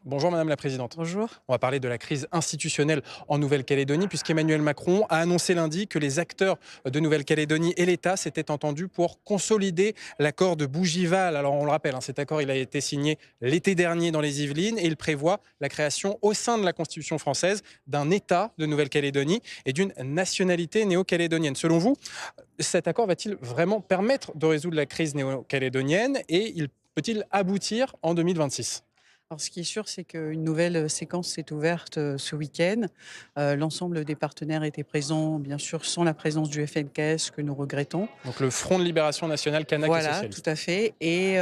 Bonjour Madame la Présidente. Bonjour. On va parler de la crise institutionnelle en Nouvelle-Calédonie, puisqu'Emmanuel Macron a annoncé lundi que les acteurs de Nouvelle-Calédonie et l'État s'étaient entendus pour consolider l'accord de Bougival. Alors on le rappelle, cet accord il a été signé l'été dernier dans les Yvelines et il prévoit la création au sein de la Constitution française d'un État de Nouvelle-Calédonie et d'une nationalité néo-calédonienne. Selon vous, cet accord va-t-il vraiment permettre de résoudre la crise néo-calédonienne et peut-il aboutir en 2026 ? Alors, ce qui est sûr, c'est qu'une nouvelle séquence s'est ouverte ce week-end. L'ensemble des partenaires étaient présents, bien sûr, sans la présence du FNKS, que nous regrettons. Donc le Front de Libération Nationale Kanak et Voilà, tout Socialiste. à fait. Et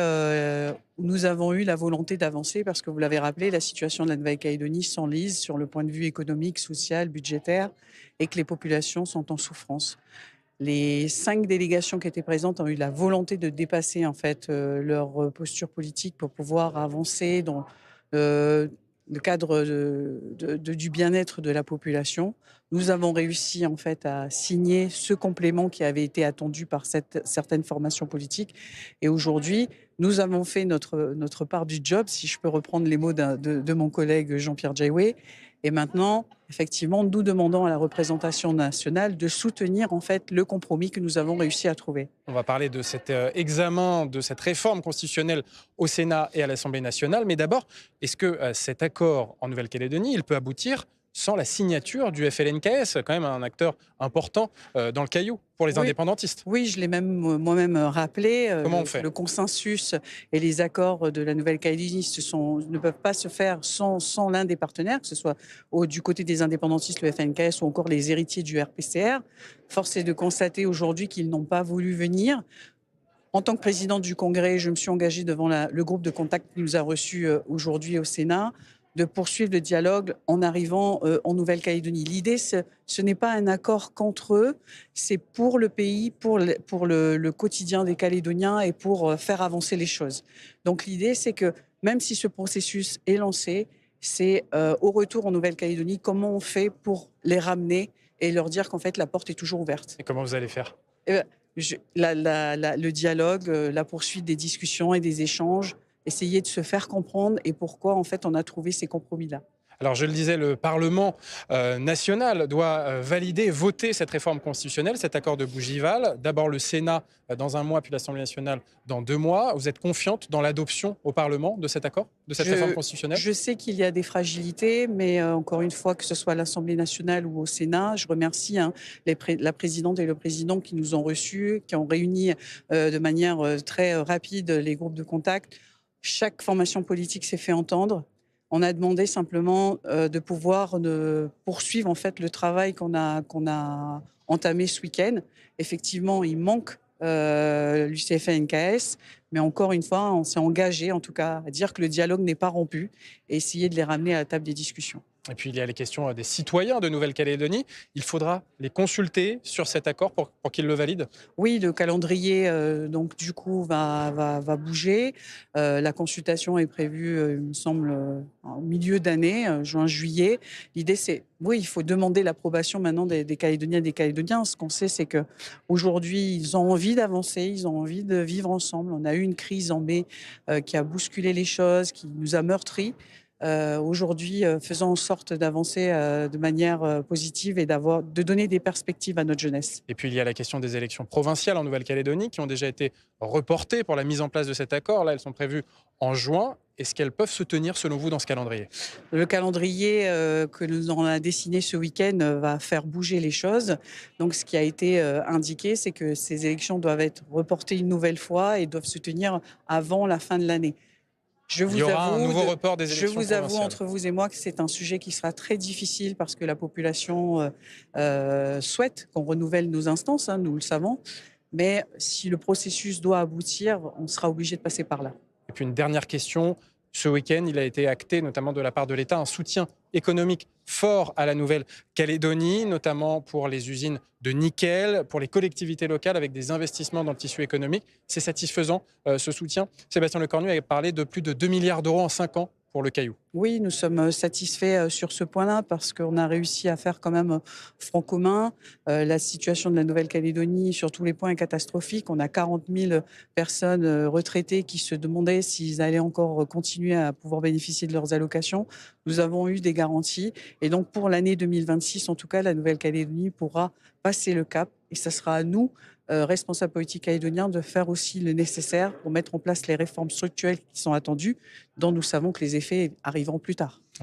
nous avons eu la volonté d'avancer parce que, vous l'avez rappelé, la situation de la Nouvelle-Calédonie s'enlise sur le point de vue économique, social, budgétaire, et que les populations sont en souffrance. Les 5 délégations qui étaient présentes ont eu la volonté de dépasser en fait leur posture politique pour pouvoir avancer dans le cadre du bien-être de la population. Nous avons réussi en fait à signer ce complément qui avait été attendu par certaines formations politiques. Et aujourd'hui, nous avons fait notre part du job, si je peux reprendre les mots de mon collègue Jean-Pierre Jaiwé. Et maintenant, effectivement, nous demandons à la représentation nationale de soutenir en fait le compromis que nous avons réussi à trouver. On va parler de cet examen, de cette réforme constitutionnelle au Sénat et à l'Assemblée nationale. Mais d'abord, est-ce que cet accord en Nouvelle-Calédonie, il peut aboutir sans la signature du FLNKS, quand même un acteur important dans le Caillou pour les Oui, indépendantistes? oui, je l'ai même moi-même rappelé. Comment on fait? Le consensus et les accords de la Nouvelle-Calédonie ne peuvent pas se faire sans l'un des partenaires, que ce soit du côté des indépendantistes, le FNKS, ou encore les héritiers du RPCR. Force est de constater aujourd'hui qu'ils n'ont pas voulu venir. En tant que présidente du Congrès, je me suis engagée devant le groupe de contact qui nous a reçus aujourd'hui au Sénat de poursuivre le dialogue en arrivant en Nouvelle-Calédonie. L'idée, ce n'est pas un accord contre eux, c'est pour le pays, pour le quotidien des Calédoniens et pour faire avancer les choses. Donc l'idée, c'est que même si ce processus est lancé, c'est au retour en Nouvelle-Calédonie, comment on fait pour les ramener et leur dire qu'en fait, la porte est toujours ouverte. Et comment vous allez faire? Eh ben, le dialogue, la poursuite des discussions et des échanges, essayer de se faire comprendre et pourquoi en fait on a trouvé ces compromis-là. Alors, je le disais, le Parlement national doit valider, voter cette réforme constitutionnelle, cet accord de Bougival. D'abord le Sénat dans un mois, puis l'Assemblée nationale dans 2 mois. Vous êtes confiante dans l'adoption au Parlement de cet accord, de cette réforme constitutionnelle? Je sais qu'il y a des fragilités, mais encore une fois, que ce soit à l'Assemblée nationale ou au Sénat, je remercie la présidente et le président qui nous ont reçus, qui ont réuni de manière très rapide les groupes de contact. Chaque formation politique s'est fait entendre. On a demandé simplement de pouvoir poursuivre en fait le travail qu'on a entamé ce week-end. Effectivement, il manque l'UCFA-NKS, mais encore une fois, on s'est engagé en tout cas à dire que le dialogue n'est pas rompu et essayer de les ramener à la table des discussions. Et puis, il y a les questions des citoyens de Nouvelle-Calédonie. Il faudra les consulter sur cet accord pour qu'ils le valident? Oui, le calendrier, donc du coup, va bouger. La consultation est prévue, il me semble, en milieu d'année, juin-juillet. L'idée, c'est oui, il faut demander l'approbation maintenant des Calédoniens et des Calédoniens. Ce qu'on sait, c'est qu'aujourd'hui, ils ont envie d'avancer, ils ont envie de vivre ensemble. On a eu une crise en mai, qui a bousculé les choses, qui nous a meurtris. Aujourd'hui, faisons en sorte d'avancer de manière positive et de donner des perspectives à notre jeunesse. Et puis, il y a la question des élections provinciales en Nouvelle-Calédonie qui ont déjà été reportées pour la mise en place de cet accord. Là, elles sont prévues en juin. Est-ce qu'elles peuvent se tenir, selon vous, dans ce calendrier? Le calendrier que nous en a dessiné ce week-end va faire bouger les choses. Donc, ce qui a été indiqué, c'est que ces élections doivent être reportées une nouvelle fois et doivent se tenir avant la fin de l'année. Il y aura un nouveau report des Je élections vous avoue provinciales. entre vous et moi que c'est un sujet qui sera très difficile parce que la population souhaite qu'on renouvelle nos instances, nous le savons. Mais si le processus doit aboutir, on sera obligé de passer par là. Et puis une dernière question. Ce week-end, il a été acté, notamment de la part de l'État, un soutien économique fort à la Nouvelle-Calédonie, notamment pour les usines de nickel, pour les collectivités locales, avec des investissements dans le tissu économique. C'est satisfaisant, ce soutien. Sébastien Lecornu a parlé de plus de 2 milliards d'euros en 5 ans pour le Caillou. Oui, nous sommes satisfaits sur ce point-là parce qu'on a réussi à faire quand même front commun. La situation de la Nouvelle-Calédonie sur tous les points est catastrophique. On a 40 000 personnes retraitées qui se demandaient s'ils allaient encore continuer à pouvoir bénéficier de leurs allocations. Nous avons eu des garanties et donc pour l'année 2026, en tout cas, la Nouvelle-Calédonie pourra passer le cap et ça sera à nous, responsables politiques calédoniens, de faire aussi le nécessaire pour mettre en place les réformes structurelles qui sont attendues, dont nous savons que les effets arriveront plus tard.